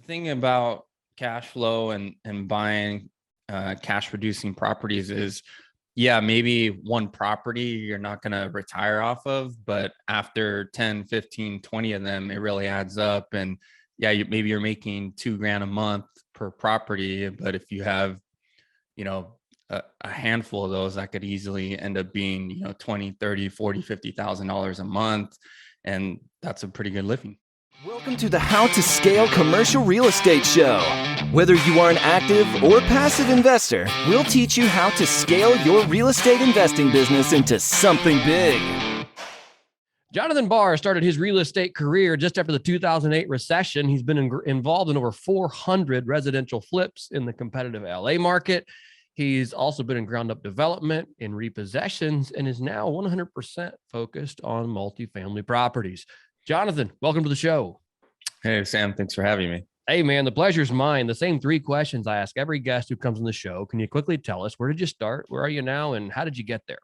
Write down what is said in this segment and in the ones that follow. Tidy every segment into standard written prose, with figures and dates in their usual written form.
thing about cash flow and buying cash producing properties is, yeah, maybe one property you're not going to retire off of, but after 10, 15, 20 of them, it really adds up. And yeah, maybe you're making $2,000 a month per property, but if you have, a handful of those, that could easily end up being, 20, 30, 40, $50,000 a month. And that's a pretty good living. Welcome to the How to Scale Commercial Real Estate Show. Whether you are an active or passive investor, we'll teach you how to scale your real estate investing business into something big. Jonathan Barr started his real estate career just after the 2008 recession. He's been involved in over 400 residential flips in the competitive LA market. He's also been in ground-up development, in repossessions, and is now 100% focused on multifamily properties. Jonathan, welcome to the show. Hey, Sam. Thanks for having me. Hey, man, the pleasure's mine. The same three questions I ask every guest who comes on the show. Can you quickly tell us, where did you start? Where are you now? And how did you get there?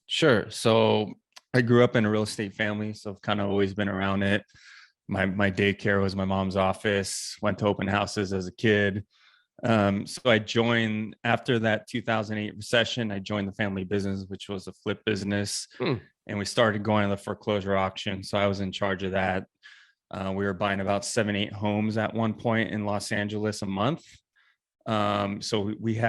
Sure. So I grew up in a real estate family, so I've kind of always been around it. My daycare was my mom's office, went to open houses as a kid. So I joined after that 2008 recession. I joined the family business, which was a flip business. And we started going to the foreclosure auction. So I was in charge of that. We were buying about 7-8 homes at one point in Los Angeles a month. So we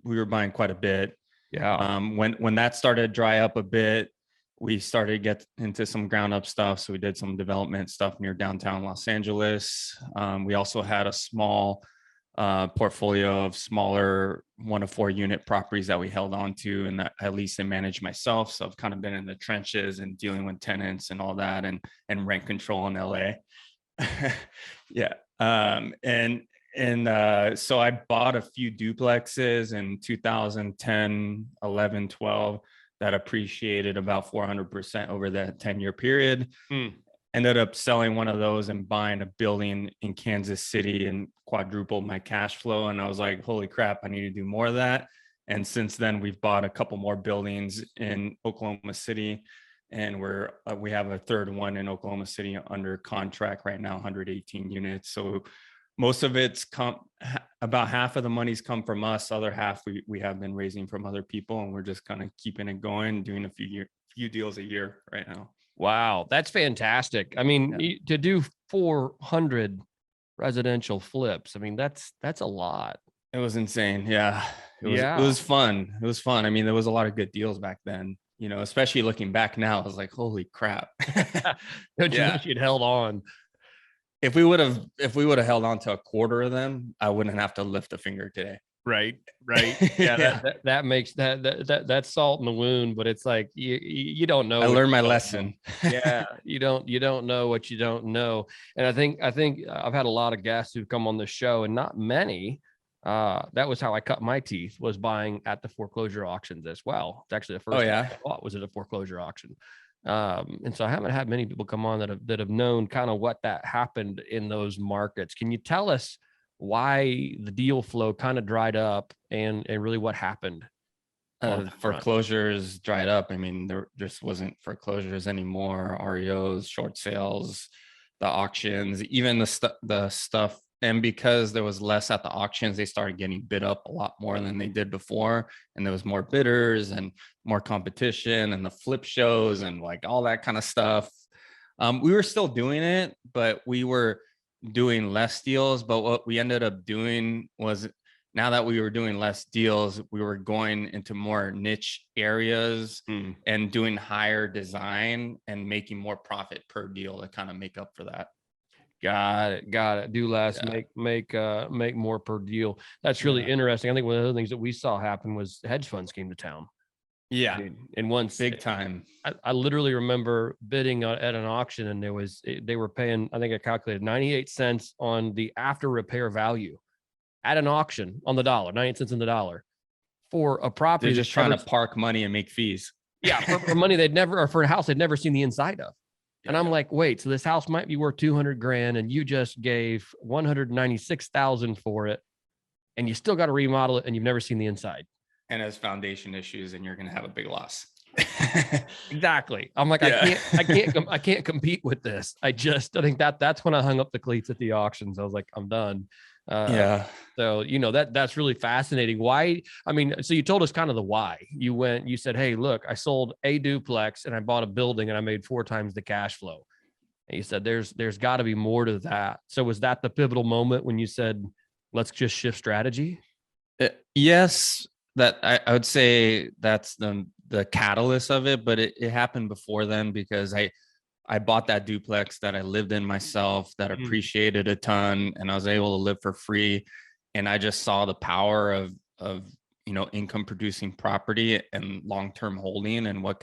were buying quite a bit. Yeah. When that started to dry up a bit, we started to get into some ground up stuff. So we did some development stuff near downtown Los Angeles. We also had a small portfolio of smaller 1 to 4 unit properties that we held on to and that at least I managed myself. So I've kind of been in the trenches and dealing with tenants and all that and rent control in LA. Yeah. So I bought a few duplexes in 2010, 11, 12 that appreciated about 400% over that 10-year period. Ended up selling one of those and buying a building in Kansas City and quadrupled my cash flow. And I was like, holy crap, I need to do more of that. And since then, we've bought a couple more buildings in Oklahoma City. And we have a third one in Oklahoma City under contract right now, 118 units. So most of it's about half of the money's come from us. Other half we have been raising from other people. And we're just kind of keeping it going, doing a few deals a year right now. Wow, that's fantastic. I mean, to do 400 residential flips, I mean, that's a lot. It was insane. Yeah. It was fun. It was fun. I mean, there was a lot of good deals back then, especially looking back now. I was like, holy crap. Don't you wish you'd held on? If we would have held on to a quarter of them, I wouldn't have to lift a finger today. Right. Yeah. That makes that's salt in the wound, but it's like, you don't know. I learned my lesson. Yeah. You don't know what you don't know. And I think I've had a lot of guests who've come on the show and not many. That was how I cut my teeth, was buying at the foreclosure auctions as well. It's actually the first thing I bought was at a foreclosure auction. And so I haven't had many people come on that have known kind of what that happened in those markets. Can you tell us why the deal flow kind of dried up and really what happened? Foreclosures dried up. I mean, there just wasn't foreclosures anymore. REOs, short sales, the auctions, even the stuff. And because there was less at the auctions, they started getting bid up a lot more than they did before. And there was more bidders and more competition and the flip shows and like all that kind of stuff. We were still doing it, but we were doing less deals. But what we ended up doing was, now that we were doing less deals, we were going into more niche areas and doing higher design and making more profit per deal to kind of make up for that. Got it. Do less, make more per deal. That's really interesting. I think one of the things that we saw happen was hedge funds came to town. Yeah. And once big time. I literally remember bidding at an auction, and they were paying, I think I calculated 98 cents on the after repair value at an auction on the dollar, 98 cents on the dollar for a property. They're just trying to park money and make fees. Yeah. For money or for a house they'd never seen the inside of. And I'm like, wait, so this house might be worth $200,000 and you just gave $196,000 for it, and you still got to remodel it and you've never seen the inside. And has foundation issues, and you're going to have a big loss. Exactly. I'm like, Yeah. I can't compete with this. I think that's when I hung up the cleats at the auctions. I was like, I'm done. Yeah. So, that's really fascinating. Why? I mean, so you told us kind of the why. You said, hey, look, I sold a duplex and I bought a building and I made 4 times the cash flow. And you said, there's got to be more to that. So was that the pivotal moment when you said, let's just shift strategy? Yes, that I would say that's the catalyst of it, but it happened before then because I bought that duplex that I lived in myself, that appreciated a ton, and I was able to live for free. And I just saw the power of income producing property and long-term holding, and what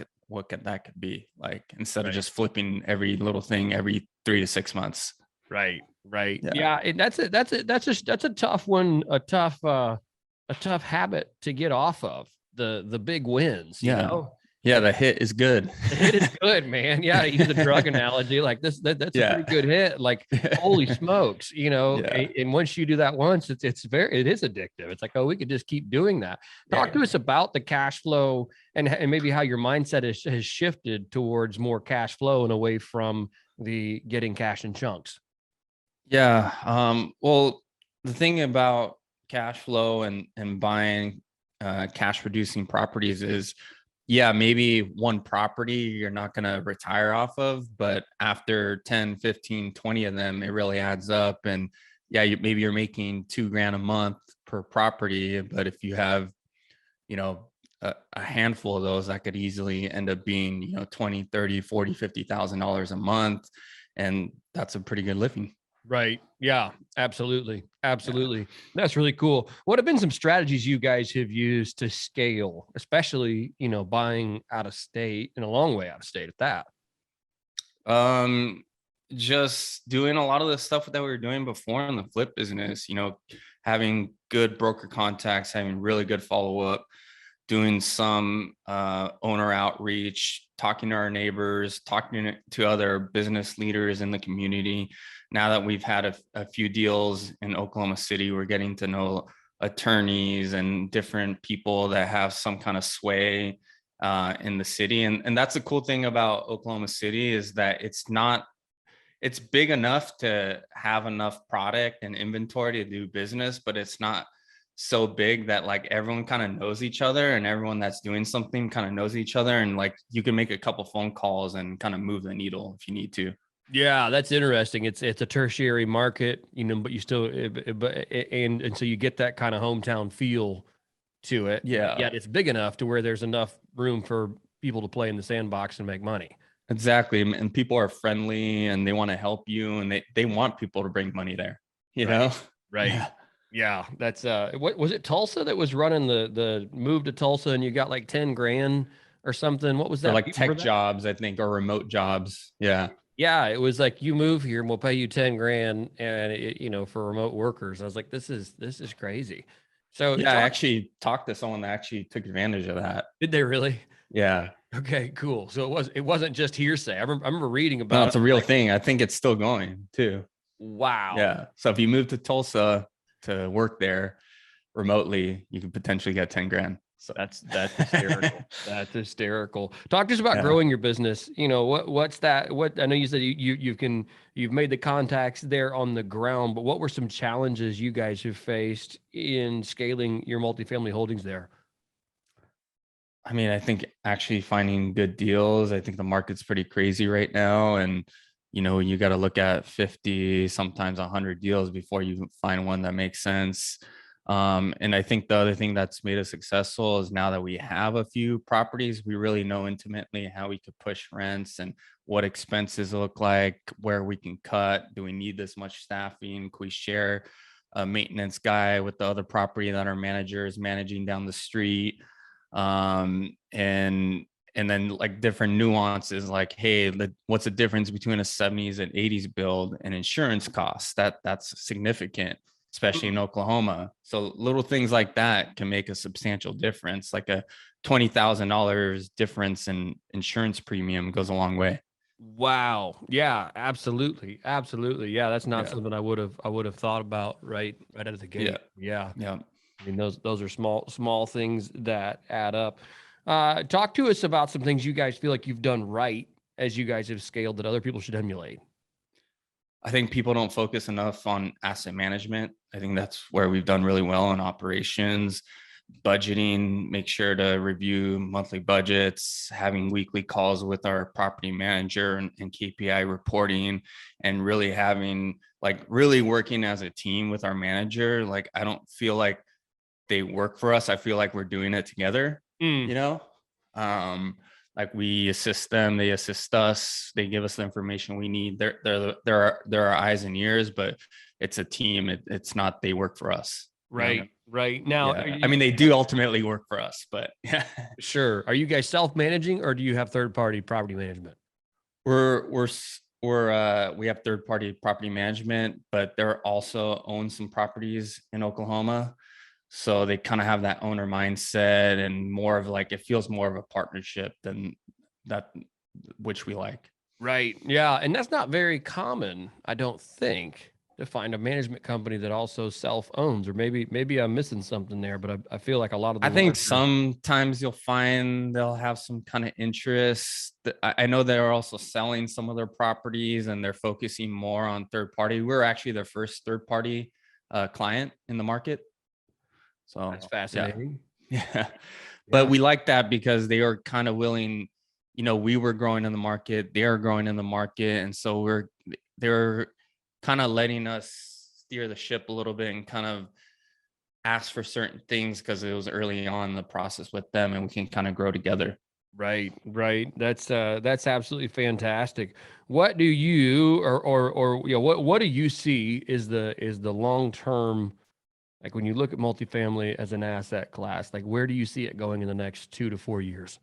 that could be like, instead of just flipping every little thing every 3 to 6 months. Right. Yeah. Yeah. And that's a tough one, a tough habit to get off of, the big wins, you know? Yeah, the hit is good. The hit is good, man. Yeah, to use a drug analogy, like that's a pretty good hit. Like, holy smokes, and once you do that once, it is addictive. It's like, oh, we could just keep doing that. Talk to us about the cash flow and maybe how your mindset has shifted towards more cash flow and away from the getting cash in chunks. Yeah. Well, the thing about cash flow and buying cash producing properties is, yeah, maybe one property you're not going to retire off of, but after 10, 15, 20 of them, it really adds up. And yeah, maybe you're making $2,000 a month per property, but if you have, a handful of those, that could easily end up being, 20, 30, 40, $50,000 a month. And that's a pretty good living. Right. Yeah, absolutely. Absolutely. That's really cool. What have been some strategies you guys have used to scale, especially, buying out of state and a long way out of state at that? Just doing a lot of the stuff that we were doing before in the flip business, having good broker contacts, having really good follow-up, doing some owner outreach, talking to our neighbors, talking to other business leaders in the community. Now that we've had a few deals in Oklahoma City, we're getting to know attorneys and different people that have some kind of sway in the city. And that's the cool thing about Oklahoma City, is that it's big enough to have enough product and inventory to do business, but it's not so big that like everyone kind of knows each other, and everyone that's doing something kind of knows each other. And like you can make a couple phone calls and kind of move the needle if you need to. Yeah, that's interesting. It's a tertiary market, but you still, and so you get that kind of hometown feel to it. Yeah. Yet it's big enough to where there's enough room for people to play in the sandbox and make money. Exactly. And people are friendly and they want to help you, and they want people to bring money there, you know? Right. Yeah. That's what was it, Tulsa, that was running the move to Tulsa, and you got like 10 grand or something? What was that? For like tech jobs, I think, or remote jobs. Yeah. Yeah, it was like, you move here and we'll pay you 10 grand, and for remote workers. I was like, this is crazy. So yeah, I actually talked to someone that actually took advantage of that. Did they really? Yeah. Okay, cool. So it wasn't just hearsay. I remember reading about it. No, it's a real thing. I think it's still going too. Wow. Yeah. So if you move to Tulsa to work there remotely, you could potentially get 10 grand. So that's hysterical. That's hysterical. Talk to us about growing your business. What's that? What, I know you said you've made the contacts there on the ground, but what were some challenges you guys have faced in scaling your multifamily holdings there? I mean, I think actually finding good deals. I think the market's pretty crazy right now, and you got to look at 50, sometimes 100 deals before you find one that makes sense. And I think the other thing that's made us successful is, now that we have a few properties, we really know intimately how we could push rents and what expenses look like, where we can cut. Do we need this much staffing? Can we share a maintenance guy with the other property that our manager is managing down the street? And then like different nuances, like, hey, what's the difference between a 70s and 80s build and insurance costs? That's significant, especially in Oklahoma. So little things like that can make a substantial difference. Like a $20,000 difference in insurance premium goes a long way. Wow. Yeah, absolutely. Absolutely. Yeah. That's not something I would have thought about right out of the gate. Yeah. Yeah. I mean, those are small things that add up. Talk to us about some things you guys feel like you've done right as you guys have scaled that other people should emulate. I think people don't focus enough on asset management. I think that's where we've done really well in operations, budgeting, make sure to review monthly budgets, having weekly calls with our property manager and KPI reporting, and really having really working as a team with our manager. Like, I don't feel like they work for us. I feel like we're doing it together, you know? Like, we assist them, they assist us, they give us the information we need. They're our eyes and ears, but it's a team. It's not they work for us. Right. Right. Now, I mean, they do ultimately work for us, but yeah. Sure. Are you guys self-managing, or do you have third-party property management? We have third-party property management, but they're also own some properties in Oklahoma. So they kind of have that owner mindset, and more of it feels more of a partnership than that, which we like. Right. Yeah. And that's not very common, I don't think, to find a management company that also self-owns, or maybe I'm missing something there, but I feel like a lot of I think sometimes you'll find they'll have some kind of interest. I know they're also selling some of their properties, and they're focusing more on third party. We're actually their first third party client in the market. So that's fascinating. Yeah. But we like that because they are kind of willing, we were growing in the market, they are growing in the market. And so they're kind of letting us steer the ship a little bit and kind of ask for certain things because it was early on in the process with them, and we can kind of grow together. Right. Right. That's absolutely fantastic. What do you, what do you see is the long-term, like when you look at multifamily as an asset class, like where do you see it going in the next 2 to 4 years?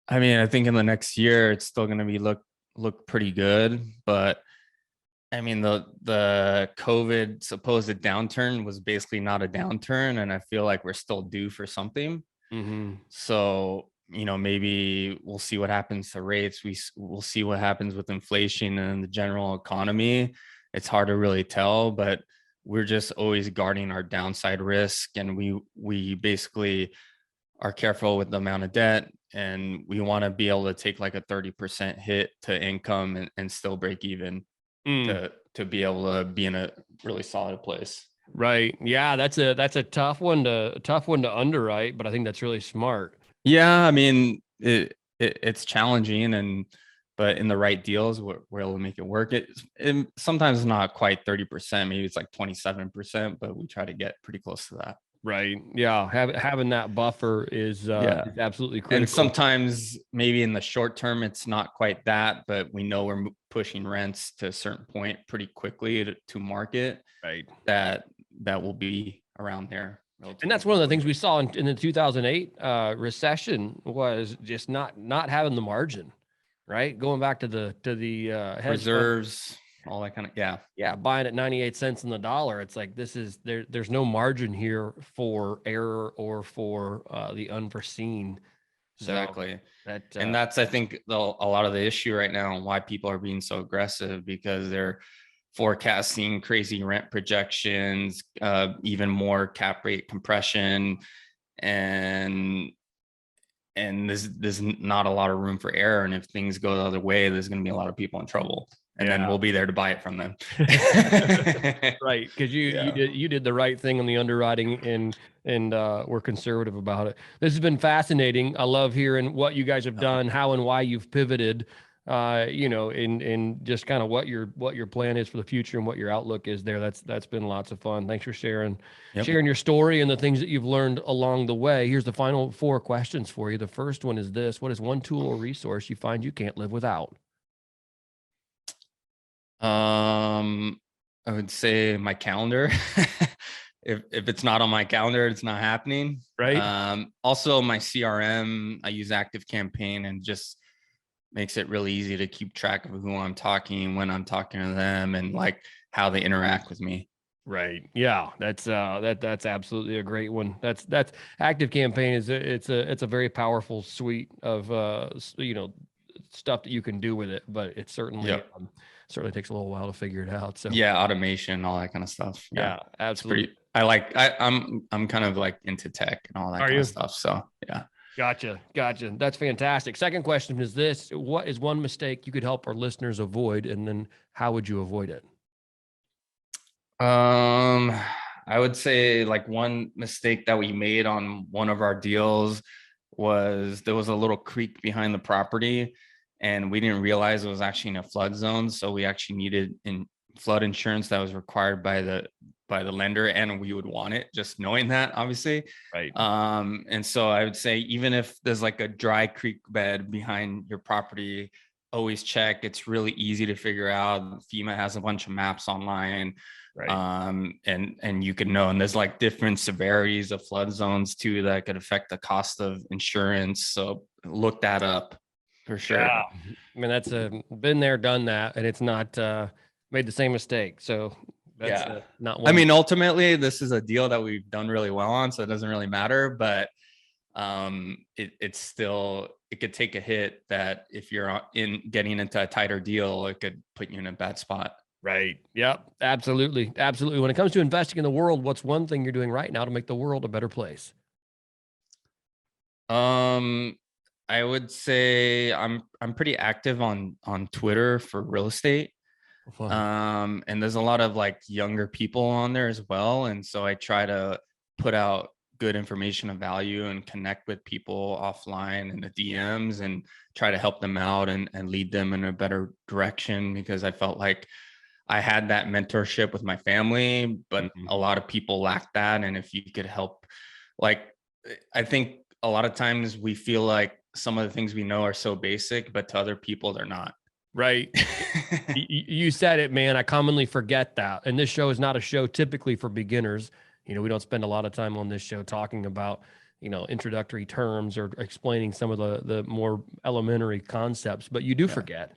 I mean, I think in the next year, it's still going to be look pretty good. But I mean, the COVID supposed downturn was basically not a downturn. And I feel like we're still due for something. So, maybe we'll see what happens to rates. We'll see what happens with inflation and the general economy. It's hard to really tell, but we're just always guarding our downside risk, and we basically are careful with the amount of debt, and we want to be able to take like a 30% hit to income and still break even to be able to be in a really solid place. Right. Yeah, that's a tough one to underwrite, but I think that's really smart. Yeah, I mean, it's challenging, but in the right deals, we're able to make it work. It sometimes not quite 30%, maybe it's like 27%, but we try to get pretty close to that. Right. Yeah. Having that buffer is absolutely critical. And sometimes maybe in the short term, it's not quite that, but we know we're pushing rents to a certain point pretty quickly to market. Right. That will be around there. And that's one of the things we saw in the 2008 recession, was just not having the margin, right? Going back to the reserves, all that kind of, buying at 98 cents on the dollar. It's like, there's no margin here for error or for the unforeseen. Exactly. And that's, I think, a lot of the issue right now, and why people are being so aggressive, because they're forecasting crazy rent projections, even more cap rate compression, and there's not a lot of room for error. And if things go the other way, there's going to be a lot of people in trouble, and then we'll be there to buy it from them. Right. Because you did the right thing on the underwriting, and we're conservative about it. This has been fascinating. I love hearing what you guys have done, how and why you've pivoted, in just kind of what your plan is for the future and what your outlook is there. That's been lots of fun. Thanks for sharing your story and the things that you've learned along the way. Here's the final 4 questions for you. The first one is this: what is one tool or resource you find you can't live without? I would say my calendar. If it's not on my calendar, it's not happening. Right. Also my CRM, I use Active Campaign, and just makes it really easy to keep track of who I'm talking, when I'm talking to them, and like how they interact with me. Right. Yeah. That's absolutely a great one. That's Active Campaign it's a very powerful suite of stuff that you can do with it, but it certainly takes a little while to figure it out. So automation, all that kind of stuff. Yeah, absolutely. I'm kind of like into tech and all that Are kind you? of stuff. So yeah. Gotcha. That's fantastic. Second question is this: what is one mistake you could help our listeners avoid, and then how would you avoid it? I would say like one mistake that we made on one of our deals was there was a little creek behind the property, and we didn't realize it was actually in a flood zone. So we actually needed flood insurance that was required by the lender, and we would want it, just knowing that, obviously. Right. And so I would say, even if there's like a dry creek bed behind your property, always check. It's really easy to figure out. FEMA has a bunch of maps online. Right. And you can know, and there's like different severities of flood zones too that could affect the cost of insurance. So look that up for sure. Yeah. I mean, that's been there, done that, and it's not made the same mistake. So that's not one. I mean, ultimately, this is a deal that we've done really well on, so it doesn't really matter. But it's still, it could take a hit that if you're getting into a tighter deal, it could put you in a bad spot. Right. Yep. Absolutely. When it comes to investing in the world, what's one thing you're doing right now to make the world a better place? I would say I'm pretty active on Twitter for real estate. And there's a lot of like younger people on there as well. And so I try to put out good information of value and connect with people offline in the DMs and try to help them out and lead them in a better direction, because I felt like I had that mentorship with my family, but a lot of people lack that. And if you could help, like, I think a lot of times we feel like some of the things we know are so basic, but to other people, they're not. Right. You said it, man. I commonly forget that. And this show is not a show typically for beginners. You know, we don't spend a lot of time on this show talking about, you know, introductory terms or explaining some of the more elementary concepts, but you do forget.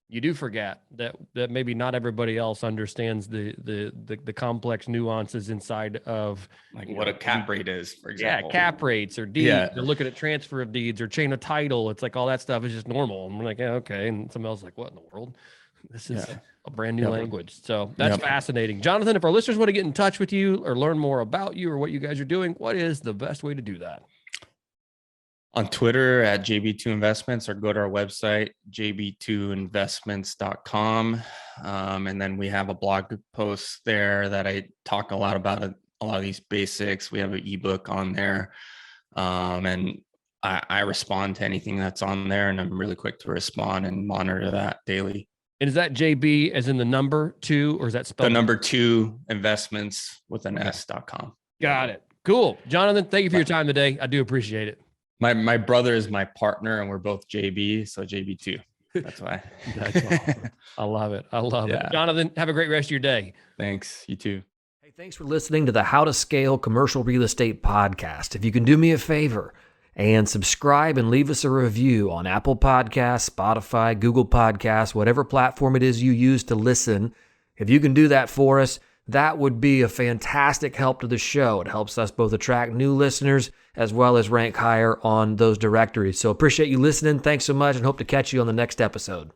You do forget that maybe not everybody else understands the complex nuances inside of, like, what a cap rate is, for example. Yeah, cap rates or deeds. They're looking at transfer of deeds or chain of title. It's like all that stuff is just normal. And we're like, yeah, okay. And somebody else is like, what in the world? This is a brand new language. So that's fascinating. Jonathan, if our listeners want to get in touch with you or learn more about you or what you guys are doing, what is the best way to do that? On Twitter at JB2 Investments, or go to our website, JB2Investments.com. And then we have a blog post there that I talk a lot about a lot of these basics. We have an ebook on there. And I respond to anything that's on there, and I'm really quick to respond and monitor that daily. And is that JB as in the number 2, or is that spelled? The number 2 investments with an S.com. Got it. Cool. Jonathan, thank you for your time today. I do appreciate it. My brother is my partner, and we're both JB, so JB2. That's why. That's awesome. I love it. Jonathan, have a great rest of your day. Thanks. You too. Hey, thanks for listening to the How to Scale Commercial Real Estate podcast. If you can do me a favor and subscribe and leave us a review on Apple Podcasts, Spotify, Google Podcasts, whatever platform it is you use to listen, if you can do that for us, that would be a fantastic help to the show. It helps us both attract new listeners as well as rank higher on those directories. So appreciate you listening. Thanks so much, and hope to catch you on the next episode.